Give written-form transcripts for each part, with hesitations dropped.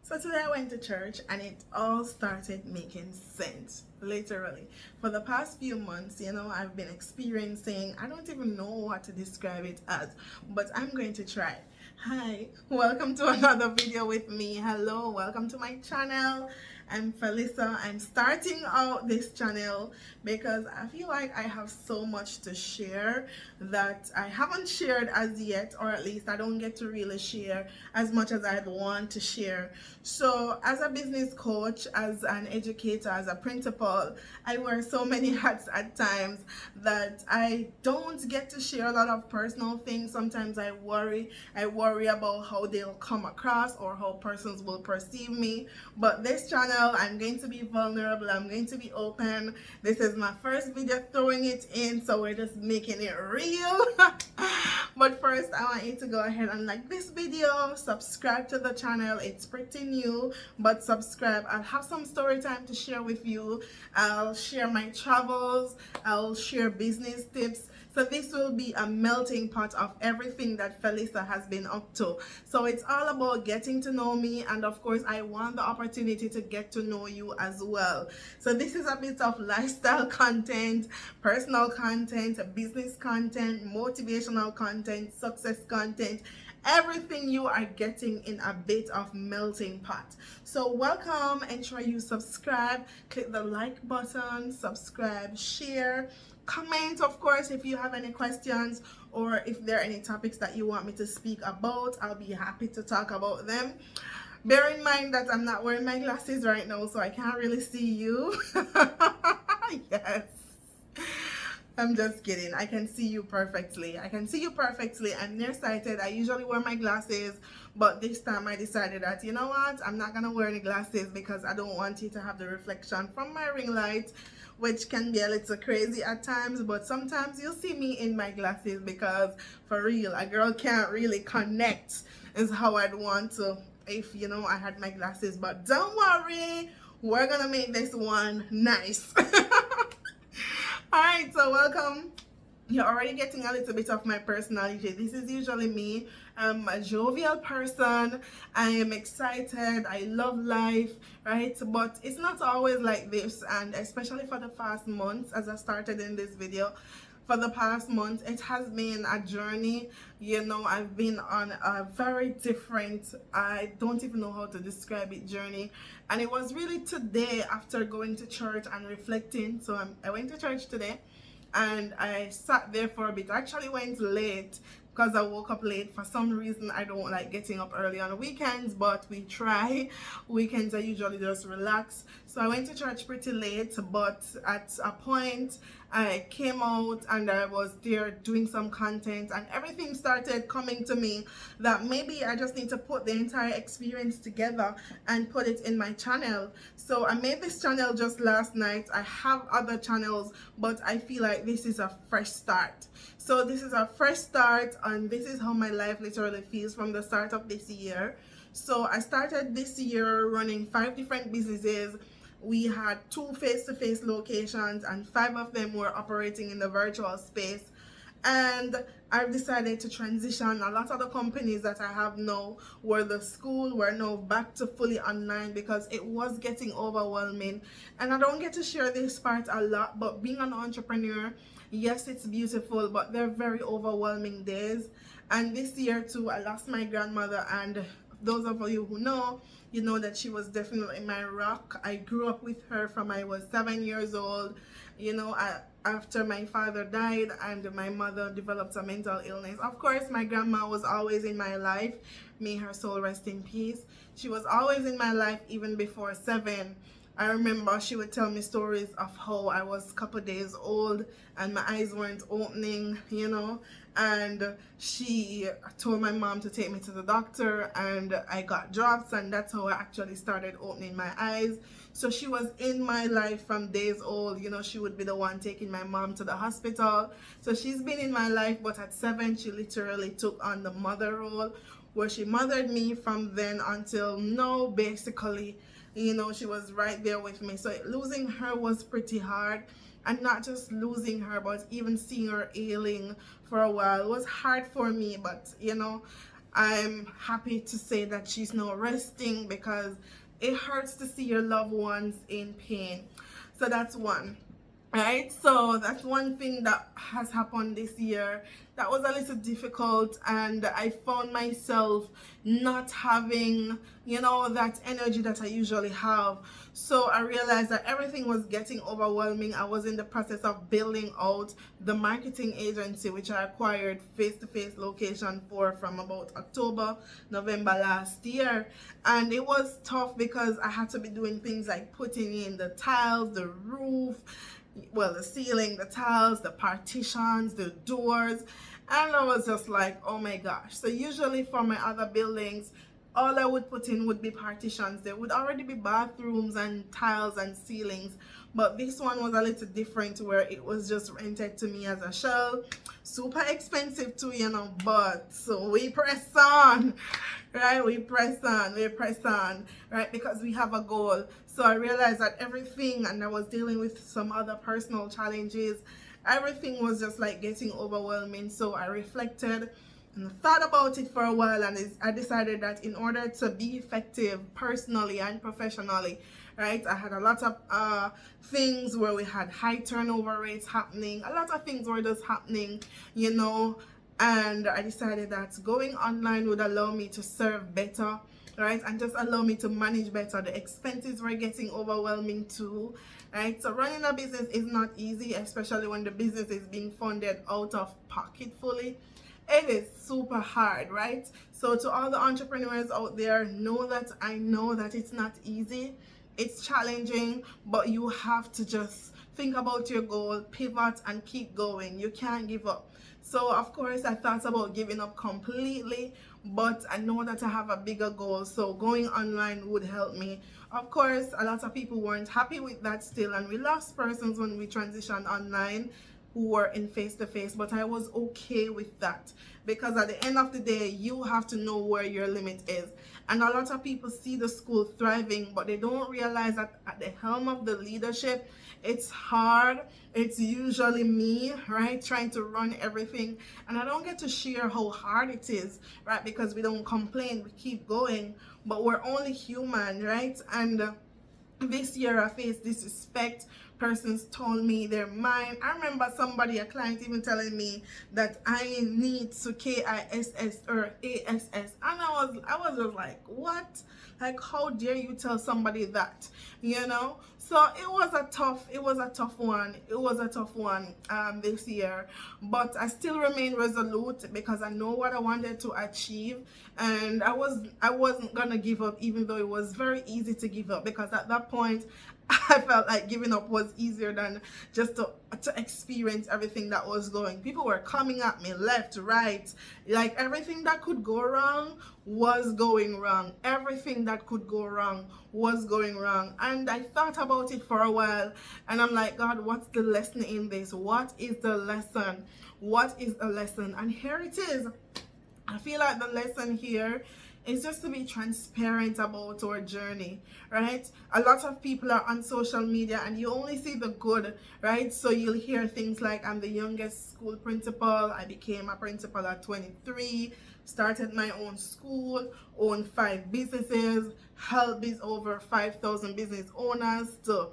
So today I went to church and it all started making sense, literally. For the past few months, I've been experiencing, I don't even know what to describe it as, but I'm going to try. Hi, welcome to another video with me. Hello, welcome to my channel. I'm Phelisa. I'm starting out this channel because I feel like I have so much to share that I haven't shared as yet, or at least I don't get to really share as much as I'd want to share. So as a business coach, as an educator, as a principal, I wear so many hats at times that I don't get to share a lot of personal things. Sometimes I worry about how they'll come across or how persons will perceive me. But this channel, I'm going to be vulnerable, I'm going to be open. This is my first video throwing it in, so we're just making it real. But first, I want you to go ahead and like this video, subscribe to the channel. It's pretty new, but subscribe. I'll have some story time to share with you. I'll share my travels, I'll share business tips. So this will be a melting pot of everything that Phelisa has been up to. So it's all about getting to know me, and of course I want the opportunity to get to know you as well. So this is a bit of lifestyle content, personal content, business content, motivational content, success content, everything you are getting in a bit of melting pot. So welcome, ensure you subscribe, click the like button, subscribe, share, comment, of course, if you have any questions or if there are any topics that you want me to speak about. I'll be happy to talk about them. Bear in mind that I'm not wearing my glasses right now, so I can't really see you. Yes, I'm just kidding. I can see you perfectly. I can see you perfectly. I'm nearsighted. I usually wear my glasses, but this time I decided that, you know what, I'm not gonna wear any glasses because I don't want you to have the reflection from my ring light, which can be a little crazy at times. But sometimes you'll see me in my glasses because for real, a girl can't really connect is how I'd want to if I had my glasses. But don't worry, we're gonna make this one nice. Alright, so welcome. You're already getting a little bit of my personality. This is usually me. I'm a jovial person. I am excited. I love life, right? But it's not always like this, and especially for the past months, as I started in this video, for the past month, it has been a journey. I've been on a very different, I don't even know how to describe it, journey. And it was really today, after going to church and reflecting. So I went to church today and I sat there for a bit. I actually went late because I woke up late. For some reason, I don't like getting up early on the weekends, but we try. Weekends I usually just relax. So I went to church pretty late, but at a point I came out and I was there doing some content, and everything started coming to me that maybe I just need to put the entire experience together and put it in my channel. So I made this channel just last night. I have other channels, but I feel like this is a fresh start. So this is a fresh start, and this is how my life literally feels from the start of this year. So I started this year running 5 different businesses. We had 2 face-to-face locations and 5 of them were operating in the virtual space. And I've decided to transition. A lot of the companies that I have now the school were now back to fully online because it was getting overwhelming. And I don't get to share this part a lot, but being an entrepreneur, yes, it's beautiful, but they're very overwhelming days. And this year too, I lost my grandmother, and those of you who know, you know that she was definitely my rock. I grew up with her from I was 7 years old. After my father died and my mother developed a mental illness, of course my grandma was always in my life. May her soul rest in peace. She was always in my life even before 7. I remember she would tell me stories of how I was a couple days old and my eyes weren't opening, and she told my mom to take me to the doctor, and I got drops, and that's how I actually started opening my eyes. So she was in my life from days old. She would be the one taking my mom to the hospital. So she's been in my life, but at 7 she literally took on the mother role, where she mothered me from then until now, basically. She was right there with me. So losing her was pretty hard, and not just losing her, but even seeing her ailing for a while was hard for me. But I'm happy to say that she's now resting, because it hurts to see your loved ones in pain. So that's one. Right, so that's one thing that has happened this year that was a little difficult, and I found myself not having, that energy that I usually have. So I realized that everything was getting overwhelming. I was in the process of building out the marketing agency, which I acquired face-to-face location for from about October, November last year. And it was tough because I had to be doing things like putting in the tiles, the roof, well, the ceiling, the tiles, the partitions, the doors. And I was just like, oh my gosh. So usually for my other buildings, all I would put in would be partitions. There would already be bathrooms and tiles and ceilings. But this one was a little different, where it was just rented to me as a shell. Super expensive too, but so we press on, right? We press on, right? Because we have a goal. So I realized that everything, and I was dealing with some other personal challenges, everything was just like getting overwhelming. So I reflected and thought about it for a while, and I decided that in order to be effective personally and professionally, right, I had a lot of things where we had high turnover rates happening, a lot of things were just happening, and I decided that going online would allow me to serve better, right, and just allow me to manage better. The expenses were getting overwhelming too, right? So running a business is not easy, especially when the business is being funded out of pocket fully. It is super hard, right? So to all the entrepreneurs out there, I know that it's not easy, it's challenging, but you have to just think about your goal, pivot, and keep going. You can't give up. So of course I thought about giving up completely, but I know that I have a bigger goal, so going online would help me. Of course, a lot of people weren't happy with that still, and we lost persons when we transitioned online who were in face-to-face, but I was okay with that, because at the end of the day, you have to know where your limit is. And a lot of people see the school thriving, but they don't realize that at the helm of the leadership, it's hard. It's usually me, right, trying to run everything, and I don't get to share how hard it is, right, because we don't complain, we keep going, but we're only human, right? And this year I faced disrespect. Persons told me they're mine. I remember a client even telling me that I need to KISS or ASS, and I was just like, what? Like, how dare you tell somebody that? So it was a tough one this year, but I still remain resolute, because I know what I wanted to achieve, and I wasn't gonna give up, even though it was very easy to give up, because at that point I felt like giving up was easier than just to experience everything that was going. People were coming at me left, right, like everything that could go wrong was going wrong. Everything that could go wrong was going wrong. And I thought about it for a while, and I'm like, God, what's the lesson in this? What is the lesson? What is the lesson? And here it is. I feel like the lesson here is just to be transparent about our journey, right? A lot of people are on social media and you only see the good, right? So you'll hear things like, I'm the youngest school principal, I became a principal at 23, started my own school, owned 5 businesses, helped over 5,000 business owners to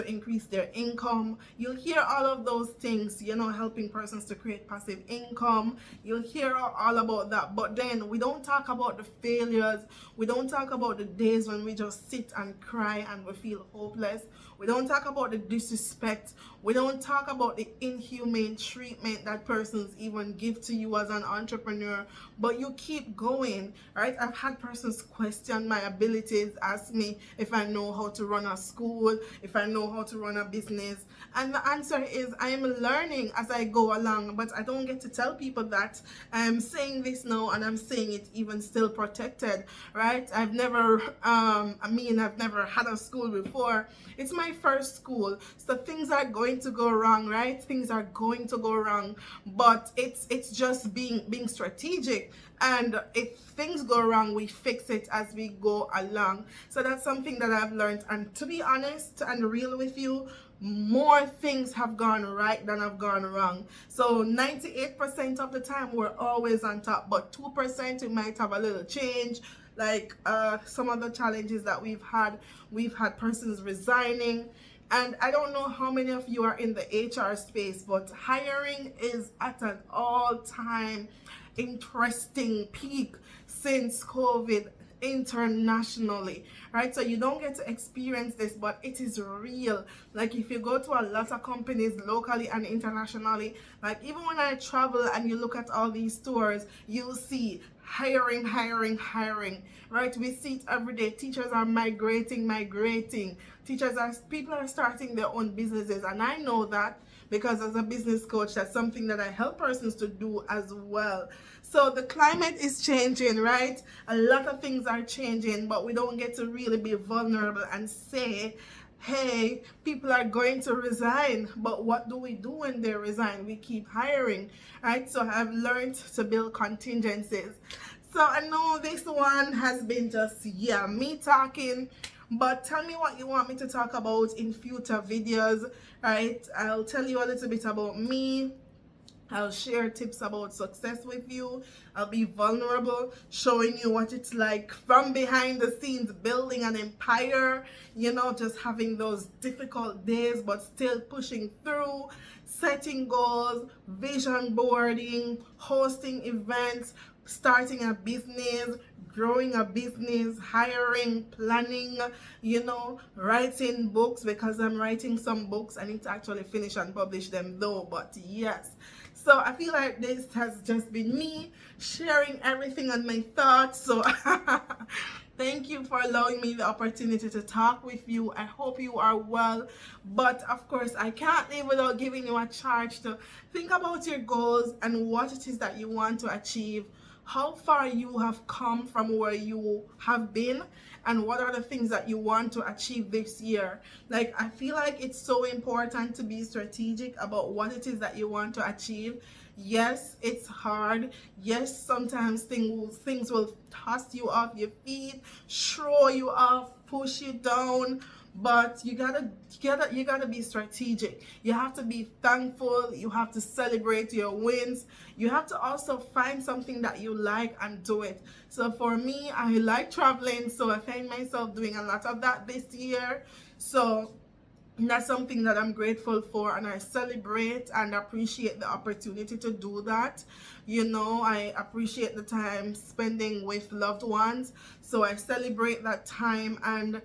increase their income. You'll hear all of those things, helping persons to create passive income. You'll hear all about that, but then we don't talk about the failures. We don't talk about the days when we just sit and cry and we feel hopeless. We don't talk about the disrespect. We don't talk about the inhumane treatment that persons even give to you as an entrepreneur, but you keep going, right? I've had persons question my abilities, ask me if I know how to run a school, if I know how to run a business, and the answer is I am learning as I go along, but I don't get to tell people that. I'm saying this now, and I'm saying it even still protected, right? I've never had a school before. It's my first school, so things are going to go wrong, right? Things are going to go wrong, but it's just being strategic and if things go wrong, we fix it as we go along. So that's something that I've learned, and to be honest and real with you, more things have gone right than have gone wrong. So 98% of the time we're always on top, but 2% we might have a little change, like some of the challenges that we've had persons resigning. And I don't know how many of you are in the HR space, but hiring is at an all-time interesting peak since COVID internationally, right? So you don't get to experience this, but it is real. Like if you go to a lot of companies locally and internationally, like even when I travel and you look at all these stores, you'll see hiring, right? We see it every day. Teachers are migrating. People are starting their own businesses, and I know that because as a business coach, that's something that I help persons to do as well. So the climate is changing, right? A lot of things are changing, but we don't get to really be vulnerable and say, hey, people are going to resign. But what do we do when they resign? We keep hiring, right? So I've learned to build contingencies. So I know this one has been just, yeah, me talking, but tell me what you want me to talk about in future videos, right? I'll tell you a little bit about me. I'll share tips about success with you. I'll be vulnerable, showing you what it's like from behind the scenes, building an empire, just having those difficult days, but still pushing through, setting goals, vision boarding, hosting events, starting a business, growing a business, hiring, planning, writing books, because I'm writing some books. I need to actually finish and publish them though, but yes. So I feel like this has just been me sharing everything and my thoughts. So thank you for allowing me the opportunity to talk with you. I hope you are well. But of course, I can't live without giving you a charge to think about your goals and what it is that you want to achieve, how far you have come from where you have been, and what are the things that you want to achieve this year. Like, I feel like it's so important to be strategic about what it is that you want to achieve. Yes, it's hard. Yes, sometimes things will toss you off your feet, throw you off, push you down, but you gotta be strategic. You have to be thankful. You have to celebrate your wins. You have to also find something that you like and do it. So for me, I like traveling, so I find myself doing a lot of that this year. So that's something that I'm grateful for, and I celebrate and appreciate the opportunity to do that. I appreciate the time spending with loved ones, so I celebrate that time, and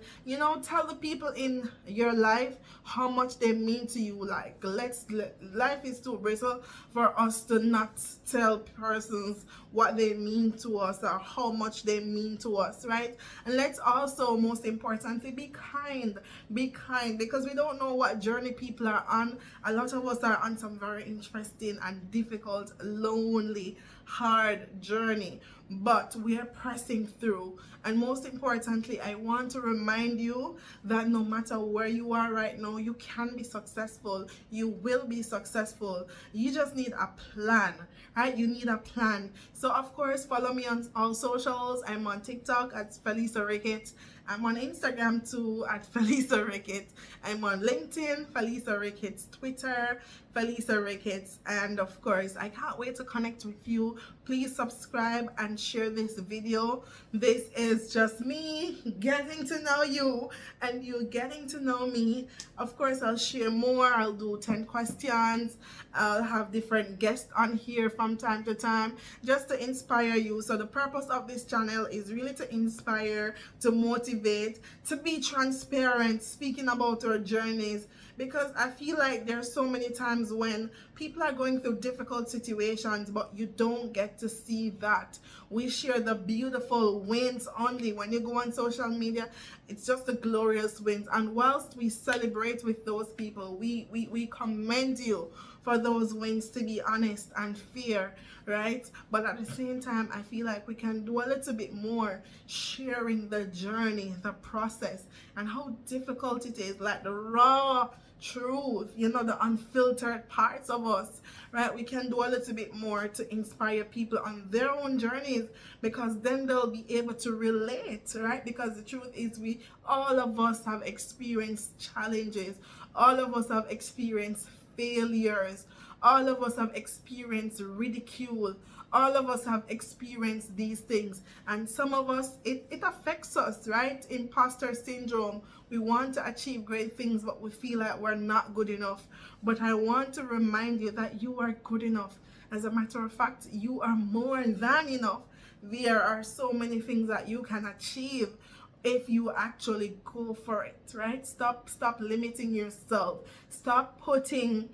tell the people in your life how much they mean to you. Like, life is too brittle for us to not tell persons what they mean to us or how much they mean to us, right? And let's also, most importantly, be kind, because we don't know what journey people are on. A lot of us are on some very interesting and difficult, lonely, hard journey, but we are pressing through. And most importantly, I want to remind you that no matter where you are right now, you can be successful. You will be successful. You just need a plan, right? You need a plan. So of course, follow me on all socials. I'm on TikTok at Phelisa Rickett. I'm on Instagram too at Phelisa Rickett. I'm on LinkedIn, Phelisa Rickett, Twitter, Phelisa Rickett, and of course, I can't wait to connect with you. Please subscribe and share this video. This is just me getting to know you and you getting to know me. Of course, I'll share more. I'll do 10 questions. I'll have different guests on here from time to time just to inspire you. So the purpose of this channel is really to inspire, to motivate, to be transparent, speaking about our journeys, because I feel like there's so many times when people are going through difficult situations, but you don't get to see that. We share the beautiful wins only. When you go on social media, it's just the glorious wins. And whilst we celebrate with those people, we commend you for those wins to be honest and fair, right? But at the same time, I feel like we can do a little bit more, sharing the journey, the process, and how difficult it is, like the raw truth, the unfiltered parts of us, right? We can do a little bit more to inspire people on their own journeys, because then they'll be able to relate, right? Because the truth is, we all of us have experienced challenges, all of us have experienced failures, all of us have experienced ridicule, all of us have experienced these things, and some of us, it affects us, right? Imposter syndrome. We want to achieve great things, but we feel like we're not good enough. But I want to remind you that you are good enough. As a matter of fact, you are more than enough. There are so many things that you can achieve if you actually go for it, right? Stop limiting yourself. Stop putting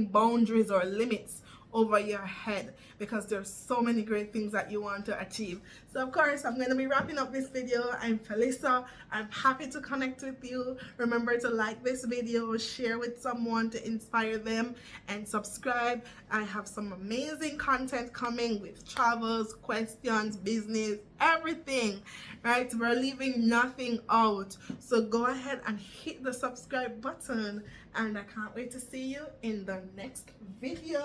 boundaries or limits over your head, because there's so many great things that you want to achieve. So of course, I'm going to be wrapping up this video. I'm Phelisa. I'm happy to connect with you. Remember to like this video, share with someone to inspire them, and subscribe. I have some amazing content coming with travels, questions, business, everything, right? We're leaving nothing out. So go ahead and hit the subscribe button, and I can't wait to see you in the next video.